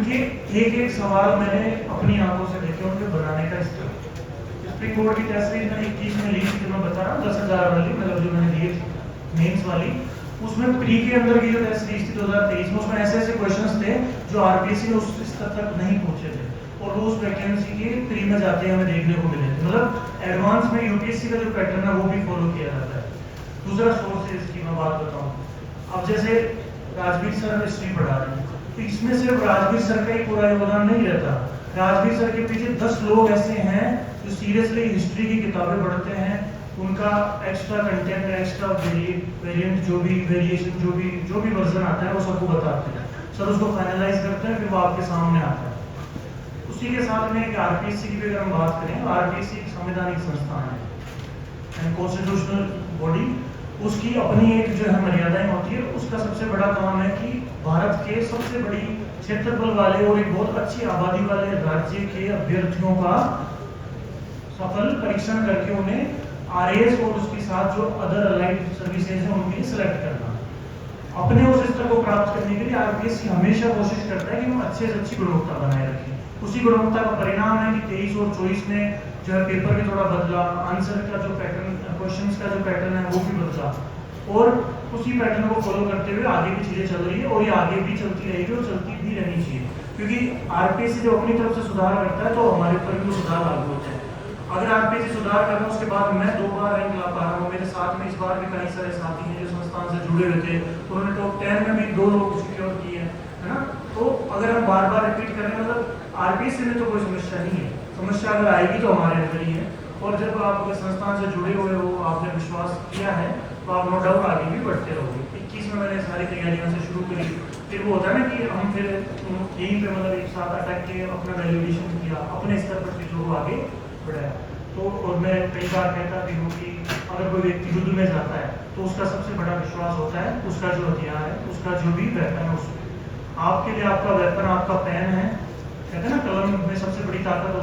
उनके एक एक सवाल मैंने अपनी आंखों से देखे, उनके बनाने का स्टेप। स्प्रिंग बोर्ड की टेस्ट सीरीज मैंने 21 में ली थी, जो मैं बता रहा हूँ 10,000 वाली, मतलब जो मैंने दी थी मेंस वाली। उसमें प्री के अंदर की जो टेस्ट सीरीज थी 2023 में, उसमें ऐसे ऐसे क्वेश्चंस थे जो आरपीएससी ने उस स्तर तक नहीं पहुंचे थे, और वो उस वैकेंसी के प्री में जाते हैं हमें देखने को मिले थे। मतलब एडवांस में यूपीएससी का जो पैटर्न है वो भी फॉलो किया जाता है। दूसरा सोर्स है इसकी मैं बात बताऊँ, अब जैसे राजवीर सर हिस्ट्री पढ़ा रहे हैं, तो इसमें सिर्फ राजवीर सर का ही पूरा योगदान नहीं रहता। राजवीर सर के पीछे 10 लोग ऐसे हैं जो सीरियसली हिस्ट्री की किताबें पढ़ते हैं, उनका एक्स्ट्रा कंटेंट, एक्स्ट्रा वेरिएंट, जो भी वेरिएशन, जो भी वर्जन आता है वो सबको बताते हैं। सर उसको फाइनलाइज करते हैं, फिर वो आपके सामने आता है। उसी के साथ में एक आरपीएससी की भी अगर हम बात करें, आरपीएससी एक संवैधानिक संस्थान है एंड कॉन्स्टिट्यूशनल बॉडी। उसकी अपनी एक जो है मर्यादाएं होती है। उसका सबसे बड़ा काम है कि भारत के सबसे बड़ी क्षेत्रफल वाले और एक बहुत अच्छी आबादी वाले राज्य के अभ्यर्थियों का सफल परीक्षण करके उन्हें आरएएस और उसके साथ जो अदर अलाइड सर्विसेज हैं उनके लिए सिलेक्ट करना। अपने उस स्तर को प्राप्त करने के लिए आरपीएससी हमेशा कोशिश करता है कि हम अच्छे से अच्छी गुणवत्ता बनाए रखें। उसी गुणवत्ता का परिणाम है कि 23 और 24 में जो है पेपर भी थोड़ा बदला, आंसर का जो पैटर्न, क्वेश्चंस का जो पैटर्न है वो भी बदला, और उसी पैटर्न को फॉलो करते हुए आगे भी चीजें चल रही है, और ये आगे भी चलती रहेगी और चलती भी रहनी चाहिए। क्योंकि आरपीएससी जब अपनी तरफ से सुधार करता है तो हमारे ऊपर भी सुधार लागू होता है। अगर आरपीएससी सुधार कर रहा है, उसके बाद मैं 2 बार रैंक ला पा रहा हूँ, मेरे साथ में इस बार भी कई सारे साथी हैं जो संस्थान से जुड़े हुए थे, उन्होंने टॉप 10 में भी 2 लोग सिक्योर किए हैं, है ना। तो अगर हम बार बार रिपीट करें, मतलब आरपीएससी में तो कोई समस्या नहीं है, समस्या अगर आएगी तो हमारे अंदर ही है। और जब आप अगर संस्थान से जुड़े हुए हो, आपने विश्वास किया है, तो आप नो डाउट आगे भी बढ़ते रहोगे। 21 में मैंने सारी तैयारियां से शुरू करी, फिर वो होता है ना कि हम फिर यहीं पे मतलब एक साथ अटक के अपना वैल्यूएशन किया, अपने स्तर पर चीजों को आगे बढ़ाया। तो और मैं कई बार कहता भी हूँ कि अगर कोई व्यक्ति युद्ध में जाता है तो उसका सबसे बड़ा विश्वास होता है उसका जो हथियार है, उसका जो भी वेपन है उसमें। आपके लिए आपका वेपन आपका पेन है, कहते हैं ना कलम में सबसे बड़ी ताकत होती है।